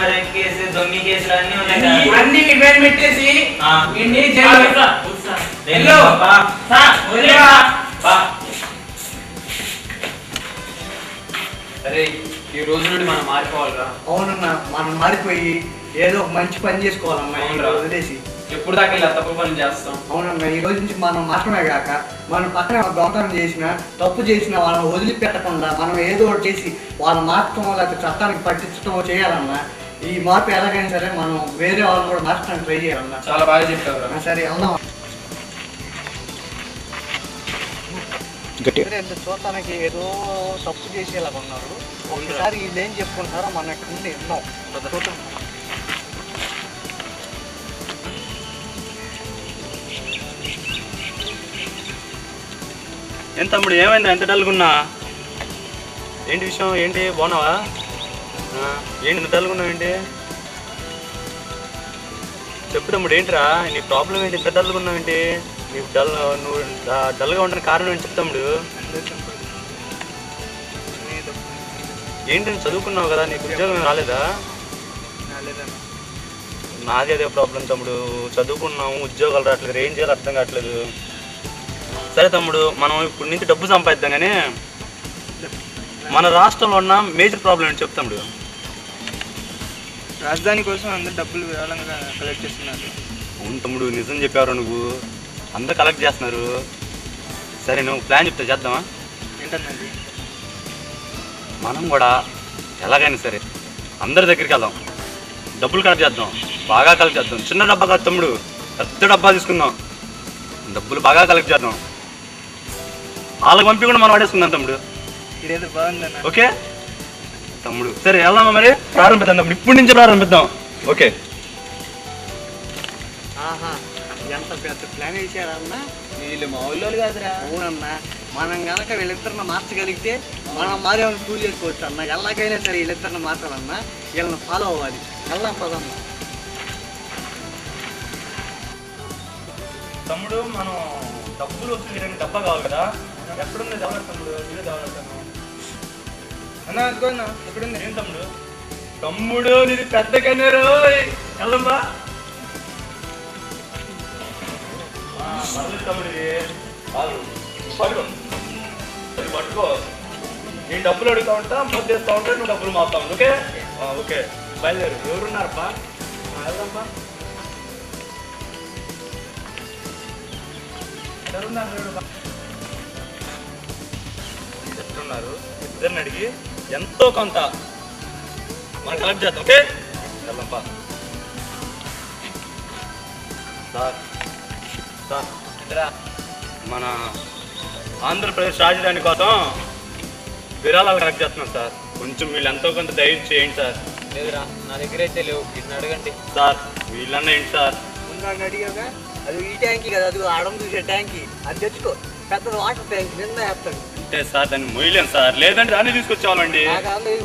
మరి కేసు దొంగి కేసులు అన్ని ఉన్నాయి. అన్ని మీ పేరు పెట్టేసి అరే ఈ రోజు నుండి మనం మారిపోవాలిరా. అవునన్నా, మనం మారిపోయి ఏదో ఒక మంచి పని చేసుకోవాలమ్మా. వదిలేసి ఎప్పుడు దాకా ఇలా తప్పు పని చేస్తాం? అవునమ్మా, ఈ రోజు నుంచి మనం మాత్రమే కాక మనం పక్కన దొంగతనం చేసిన తప్పు చేసిన వాళ్ళని వదిలిపెట్టకుండా మనం ఏదో ఒకటి చేసి వాళ్ళ మార్చడం లేకపోతే చట్టానికి పట్టించడం చేయాలన్నా. ఈ మార్పు ఎలాగైనా సరే మనం వేరే వాళ్ళని కూడా మార్చడానికి ట్రై చేయాలన్నా. చాలా బాగా చెప్పావు. సరే వెళ్దాం. చూడటానికి ఏదో తప్పు చేసేలాగా ఉన్నారు. ఒకసారి వీళ్ళు ఏం చెప్పుకుంటారో మనకు విన్నాం. ఏం తమ్ముడు, ఏమైంది ఎంత డల్గున్నా? ఏంటి విషయం? ఏంటి బాగున్నావా? ఏంటి ఎంత డల్గున్నావు? ఏంటి చెప్పు తమ్ముడు, ఏంటిరా నీ ప్రాబ్లం ఏంటి? ఎంత డల్గున్నావు ఏంటి? నీకు నువ్వు డల్గా ఉండడానికి కారణం ఏంటి? చెప్పు తమ్ముడు. ఏంటి నువ్వు చదువుకున్నావు కదా, నీకు ఉద్యోగం రాలేదా? నాది అదే ప్రాబ్లం తమ్ముడు. చదువుకున్నాము, ఉద్యోగాలు రావట్లేదు, ఏం చేయాలో అర్థం కావట్లేదు. సరే తమ్ముడు, మనం ఇప్పుడు నుంచి డబ్బు సంపాదిద్దాం. కానీ మన రాష్ట్రంలో ఉన్న మేజర్ ప్రాబ్లం ఏంటి చెప్పు తమ్ముడు. రాజధాని కోసం అందరు డబ్బులు విరాళంగా కలెక్ట్ చేస్తున్నారు. అవును తమ్ముడు, నిజం చెప్పారు నువ్వు. అందరు కలెక్ట్ చేస్తున్నారు. సరే నువ్వు ప్లాన్ చెప్తే చేద్దామా? ఏంటన్నది? మనం కూడా ఎలాగైనా సరే అందరి దగ్గరికి వెళ్దాం, డబ్బులు కలెక్ట్ చేద్దాం, బాగా కలెక్ట్ చేద్దాం. చిన్న డబ్బా కాదు తమ్ముడు, పెద్ద డబ్బా తీసుకుందాం, డబ్బులు బాగా కలెక్ట్ చేద్దాం. వాళ్ళకి పంపి కూడా మనం వాడేసుకుందాం తమ్ముడు. ఇదేదో బాగుందన్న. ఓకే తమ్ముడు, సరే వెళ్దామా? మరి ప్రారంభిద్దాం తమ్ముడు, ఇప్పటి నుంచి ప్రారంభిద్దాం. ఓకే. ఎంత పెద్ద ప్లాన్ వేసారన్నా. వీళ్ళు మా ఊళ్ళో కాదురా. అవునన్నా, మనం కనుక వీళ్ళిద్దరిని మార్చగలిగితే మనం మారేమని ప్రూవ్ చేసుకోవచ్చు అన్న. ఎలాగైనా సరే వీళ్ళిద్దరిని మార్చాలన్నా, వీళ్ళని ఫాలో అవ్వాలి. వెళ్దాం పదమ్మా. తమ్ముడు, మనం డబ్బులు వచ్చి డబ్బా కావాలి కదా, ఎక్కడుంది డెవలప్ తమ్ముడు? ఇదే డెవలప్ అన్న అనుకోన్నా ఎక్కడుంది? ఏం తమ్ముడు? తమ్ముడు నీది పెద్ద కన్నీరు. వెళ్దాంబా. తమ్ముడు పట్టుకో, నేను డబ్బులు అడుగుతా ఉంటా, మొదలు చేస్తా ఉంటా, నువ్వు డబ్బులు మారుతా ఉంటా. ఓకే ఓకే, బయలుదేరు. ఎవరున్నారబ్బా? వెళ్దాంబా. ఎట్లున్నారు? ఇద్దరిని అడిగి ఎంతో కొంత మనం కలెక్ట్ చేద్దాం. ఓకే వెళ్దాంపా. సార్ సార్, మన ఆంధ్రప్రదేశ్ రాజధాని కోసం విరాళాలు కలెక్ట్ చేస్తున్నాం సార్. కొంచెం వీళ్ళు ఎంతో కొంత ధైర్యం చేయండి సార్. లేదురా, నా దగ్గర అయితే లేవు, వీటిని అడగండి సార్. వీళ్ళన్నా ఏంటి సార్? ముందు అడిగాక అది ఈ ట్యాంకీ కదా, అది ఆడం చూసే ట్యాంకీ, అది తెచ్చుకో. పెద్దది వాటర్ ట్యాంక్ నిన్న వేస్తాడు. అంటే సార్ దాన్ని మొయ్యలేం సార్, లేదంటే దాన్ని తీసుకొచ్చేవాళ్ళండి.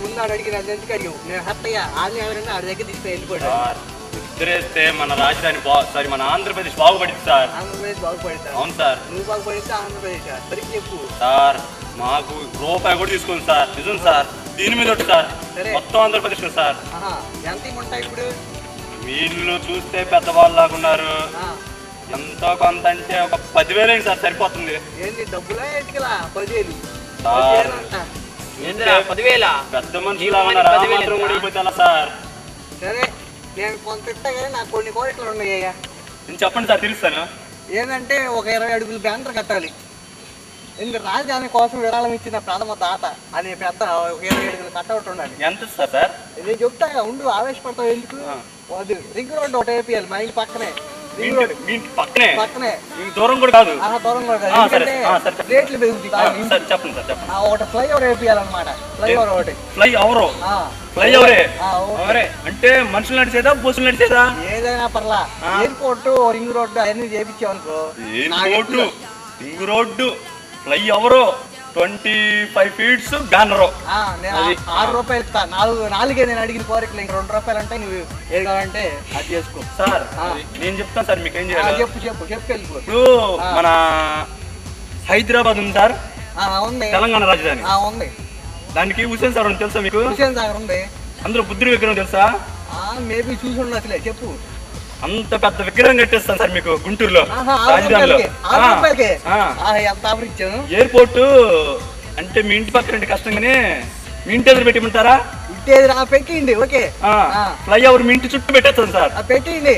ముందు అడిగిన ఎందుకు అడిగావు? నేను హ్యాపీగా ఆడిని ఎవరైనా ఆడి దగ్గర తీసుకుని వెళ్ళిపోయాడు. ఇద్దరేస్తే మన రాజధాని సారీ మన ఆంధ్రప్రదేశ్ బాగుపడింది సార్. ఆంధ్రప్రదేశ్ బాగుపడింది. అవును సార్. నువ్వు బాగుపడితే ఆంధ్రప్రదేశ్ సరికి చెప్పు సార్. మాకు రూపాయి కూడా తీసుకోండి సార్, నిజం సార్. దీని మీద ఒకటి సార్, మొత్తం ఆంధ్రప్రదేశ్ సార్. ఎంత ఉంటాయి ఇప్పుడు? వీళ్ళు చూస్తే పెద్దవాళ్ళు లాగున్నారు. ఎంతో కొంత అంటే ఒక 10,000 అయింది సార్, సరిపోతుంది. ఏంటి డబ్బులా? ఏంటికిలా 10,000? ఏంద్రా 10,000? పెద్ద మనుషులు సార్. సరే నేను కొంత ఇస్తా కానీ నాకు కొన్ని కోరికలు ఉన్నాయ్యా. నేను చెప్పండి సార్, తెలుస్తాను. ఏంటంటే ఒక 20 అడుగులు బ్యానర్ కట్టాలి. ఎందుకంటే రాజధాని కోసం విరాళం ఇచ్చిన ప్రథమ దాత అనే పెద్ద 20 అడుగులు కట్అవుట్ ఉండాలి. ఎంత సార్? నేను చెప్తా ఉండు, ఆవేశపడతావు ఎందుకు? రింగ్ రోడ్ ఒకటి వేపియాలి మా ఇంటి పక్కనే. రింగ్ రోడ్ పక్కనే, దూరం కూడా కాదు. దూరం కూడా కాదు, రేట్లు పెరుగుతాయి. చెప్పండి సార్, చెప్పండి. ఒకటి ఫ్లైఓవర్ వేపియాలన్నమాట. ఫ్లైఓవర్ ఒకటి. ఫ్లైఓవరే అంటే మనుషులు నడిచేదా, బస్సులు నడిచేదా? ఏదైనా పర్లా. ఎయిర్పోర్ట్, రింగ్ రోడ్డు అవన్నీ చేపించామనుకో. Ring road, flyover, 25 feet banner. నేను 6 రూపాయలు ఇస్తా. నాలుగే నేను అడిగిన కోరికలు. ఇంక 2 రూపాయలు అంటే నువ్వు ఏది కావాలంటే అది చేసుకో సార్. నేను చెప్తాను సార్, మీకు ఏం చేయాలి చెప్పు. ఇప్పుడు మన హైదరాబాద్ ఉంది సార్, ఉంది. తెలంగాణ రాజధాని ఉంది. దానికి హుసేన్ సార్ తెలుసా మీకు? హుసేన్ సాగర్ ఉంది. అందులో బుద్ధుడి విగ్రహం తెలుసా? మేబీ చూసి ఉండొచ్చులే చెప్పు. అంత పెద్ద విగ్రహం కట్టేస్తాను సార్ మీకు గుంటూరులో, ఆహా, రాజధానిలో. 6 రూపాయలకే ఆ. ఎంత ఆఫర్ ఇచ్చాను. ఎయిర్పోర్ట్ అంటే మీ ఇంటి పక్కన అంటే కష్టంగానే మీ ఇంటి ఎదురు పెట్టిమంటారా? ఇట్టేది పెట్టిండి. ఓకే, ఫ్లైఓవర్ మీ ఇంటి చుట్టూ పెట్టేస్తాను సార్. పెట్టిండి.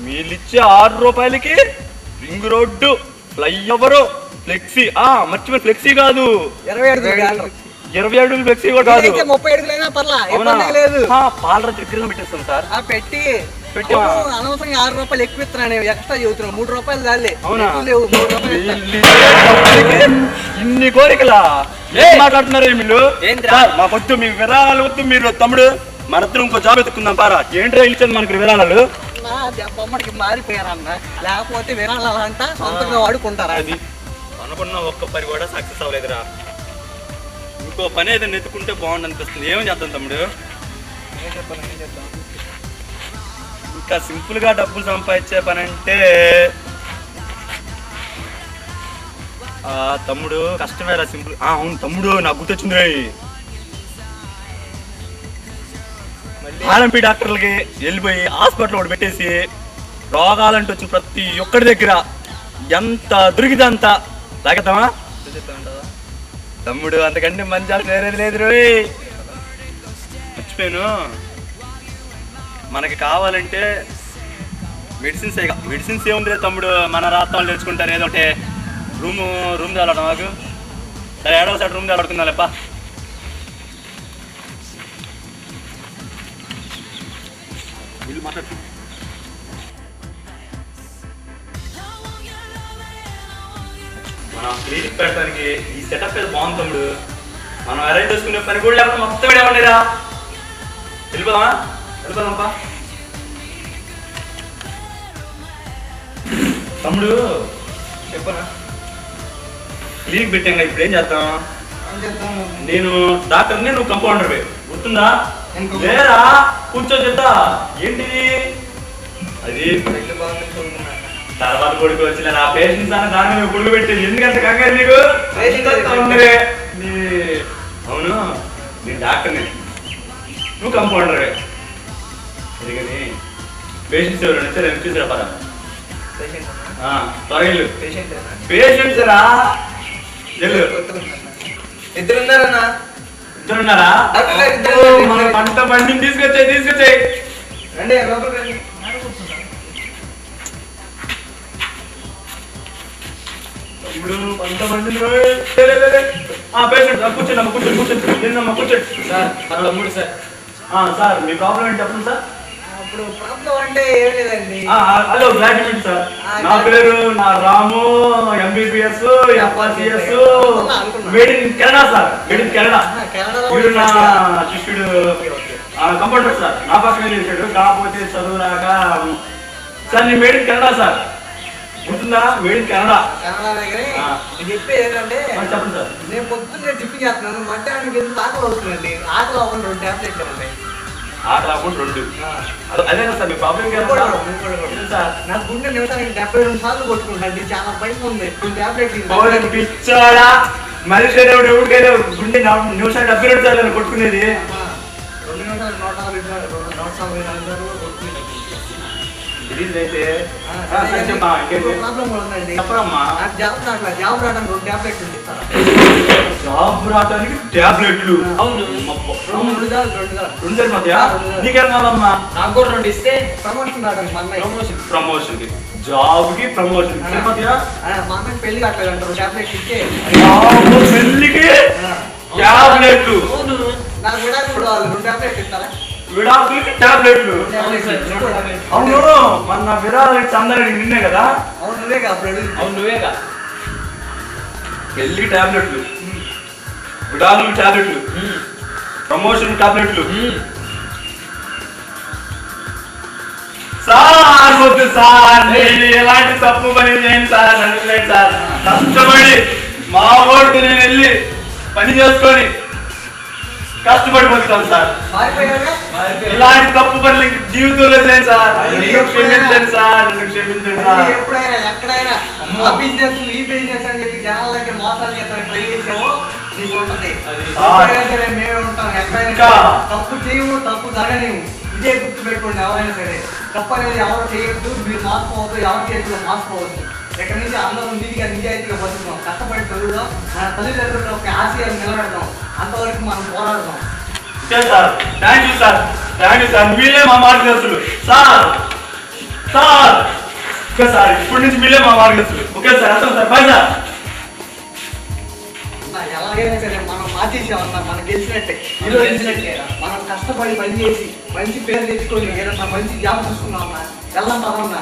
మీరు ఇచ్చే 6 రూపాయలకి రింగ్ రోడ్డు, ఫ్లైఓవర్, ఫ్లెక్సీ. మర్చిపోయి ఫ్లెక్సీ కాదు, 20 అడుగులు ఫ్లెక్సీ కూడా కాదు, 30 అడుగులైనా పర్లా, ఇబ్బంది లేదు. పాలరాజు విగ్రహం పెట్టేస్తాను సార్. పెట్టి అనవసరంగా 6 రూపాయలు ఎక్కువ ఇస్తున్నాను, ఎక్స్ట్రా చెబుతున్నాను. 3 రూపాయలు చాలే. అవునా? లేవు 3 రూపాయలు. ఇన్ని కోరికలా ఏం మాట్లాడుతున్నారు వీళ్ళు? మాకొద్దు, మీ విరాళాలు వద్దు. మీరు తమ్ముడు మనిద్దరం ఇంకో జాబ్ ఎత్తుకుందాం పారా. ఏంట్రా ఇచ్చేది మనకి విరాళాలు? బొమ్మడికి మారిపోయారన్న, లేకపోతే విరాళాలంట సొంతంగా వాడుకుంటారా? అది అనుకున్న ఒక్క పని కూడా సక్సెస్ అవ్వలేదురా. ఇంకో పని ఏదైనా ఎత్తుకుంటే బాగుండు అనిపిస్తుంది. ఏమని చేద్దాం తమ్ముడు? ఇంకా సింపుల్ గా డబ్బులు సంపాదించే పని అంటే తమ్ముడు కష్టమేరా. సింపుల్. అవును తమ్ముడు, నాకు గుర్తొచ్చింది. ఆర్ఎంపీ డాక్టర్లకి వెళ్ళిపోయి హాస్పిటల్ ఒకటి పెట్టేసి రోగాలంటూ వచ్చిన ప్రతి ఒక్కడి దగ్గర ఎంత దొరికితే అంత లాగేద్దామా తమ్ముడు? అంతకంటే మంచి వేరేది లేదు రోయ్. మర్చిపోయాను, మనకి కావాలంటే మెడిసిన్స్. మెడిసిన్స్ ఏముంది తమ్ముడు, మన రాత్రాలు తెచ్చుకుంటారు. ఏదో ఒకటి రూమ్ తేలడం మాకు. సరే, 7వ సైడ్ రూమ్ తేలాడుకుందా లేప్ప. వీళ్ళు మాట్లాడుతు మనం క్లినిక్ పెట్టడానికి ఈ సెటప్ ఏదో బాగుంది తమ్ముడు. మనం అరేంజ్ చేసుకునే పని కూడా లేకపోతే మొత్తం ఏమన్నారా? వెళ్ళిపోదామా తమ్ముడు? చెప్పనా, క్లినిక్ పెట్టాం కదా, ఇప్పుడు ఏం చేద్దాం? నేను డాక్టర్ని, నువ్వు కంపౌండర్. గుర్తుందా? లేరా, కూర్చో చెప్తా. ఏంటిది? అది తర్వాత కొడుకు వచ్చిన నా పేషెంట్స్ అన్న దాని మీద కొడుకు పెట్టింది. ఎందుకంటే కంగారు నీకు? అవును, నేను డాక్టర్ని, నువ్వు కంపౌండర్. అందుకని పేషెంట్స్ ఎవరు వచ్చారు చూసారా? పద త్వరగా పేషెంట్స్ రా. ఇద్దరున్నారా? మన పంట బండిని తీసుకొచ్చాయి. రండి. ఇప్పుడు పంట బండిని పేషెంట్ కూర్చోండి. సార్ తమ్ముడు సార్ మీ ప్రాబ్లం ఏంటి చెప్పండి సార్. ఇప్పుడు ప్రాబ్లం అంటే ఏం లేదండి. Hello, graduate sir. నా పేరు Ramu, MBBS, FRCS, made in Canada sir. Made in Canada. వీడు నా శిష్యుడు, కంప్యూటర్ సార్. నా పక్కన చేశాడు, కాకపోతే చదువు రాక. సార్ నేను మేడ్ ఇన్ కెనడా సార్. గుర్తుందా? Made in Canada. చెప్పేది ఏంటంటే, చెప్పండి సార్. నేను పొద్దున్నే టిఫిన్ చేస్తున్నాను, మధ్యాహ్నానికి ఎందుకు ఆకలి అవుతుందండి. ఆకలి అవ్వకుండా 2 టాబ్లెట్లు ఉంటాయి. ఆకలి అవ్వకుండా 2. అదేనా సార్ మీ ప్రాబ్లం? సార్ నా గుండె నిమిషానికి 72 సార్లు కొట్టుకుంటాండి. చాలా భయం ఉంది. 2 టాబ్లెట్లు పిచ్చోడా. మనిషి ఎవరికైనా గుండె నిమిషాలు 72 సార్లు కొట్టుకునేది. 2 నిమిషాలు 140 సార్లు కొట్టుకునేది. ప్రాబ్లం కూడా ఉందండి. చెప్పమ్మా. నాకు జాబ్ రావడానికి 2 టాబ్లెట్లు ఉంది. జాబ్ రావడానికి టాబ్లెట్లు? అవును, 2 నీకేం కావాలమ్మా? నాకు కూడా 2 ఇస్తే ప్రమోషన్ రావడానికి. ప్రమోషన్ కి, జాబ్ కి, ప్రమోషన్ కి. మా అన్నకి పెళ్లి కట్టలేదంట. 2 టాబ్లెట్లు ఇస్తే పెళ్లికి టాబ్లెట్లు. నాకు విడాకులు కావాలి. 2 టాబ్లెట్లు ఇస్తారా? విడాకులకి టాబ్లెట్లు. అవును, మన విరాళకి అందరూ నిన్నే కదా? అవును, నువ్వేగా. అవును, నువ్వేగా. పెళ్లికి టాబ్లెట్లు, విడాకులకి టాబ్లెట్లు, ప్రమోషన్ టాబ్లెట్లు. సార్ వద్దు సార్, నేను ఎలాంటి తప్పు పని చేయను సార్. నన్ను సార్, కష్టపడి మా ఊరికి నేను వెళ్ళి పని చేసుకొని కష్టపడి పోతాను సార్. ఇలాంటి తప్పు పనులు జీవితంలో చేయను సార్. క్షమించండి సార్, నన్ను క్షమించండి సార్. ఎప్పుడైనా ఎక్కడైనా ఆ బిజినెస్ ఈ బిజినెస్ అని చెప్పి జనాల దగ్గర మోసాలు చేస్తాను ట్రై చేసాము. మీకు ఉంటుంది. అది ఎప్పుడైనా సరే మేమే ఉంటాం. ఎక్కడైనా ఇంకా. సరే తప్పు చేయము, తప్పు జరగలేము. ఇదే గుర్తు పెట్టుకోండి. ఎవరైనా సరే తప్పు అనేది ఎవరు చేయొద్దు. మీరు మార్చుకోవద్దు, ఎవరి చేతిలో మార్చుకోవద్దు. ఇక్కడ నుంచి అందరూ నీతిగా నిజాయితీగా బతుకుతాం, కష్టపడి చదువుదాం, మన తల్లిదండ్రుల యొక్క ఆశయాలు నిలబెడదాం. అంతవరకు మనం పోరాడదాం. Okay sir, thank you sir, thank you sir. మీరే మా మార్గదర్శులు సార్. సార్ ఓకే సార్, ఇప్పటి నుంచి మీరే మా మార్గదర్శులు. ఓకే సార్, వస్తాం సార్, బాయ్ సార్. ఎలాగైనా సరే మనం మార్చేసామన్నా, మనం గెలిచినట్టే. ఈరోజు గెలిచినట్టే. మనం కష్టపడి పని చేసి మంచి పేరు తెచ్చుకొని ఏదన్నా మంచి జాబ్ చూసుకున్నామన్నా, వెళ్ళం పదన్నా.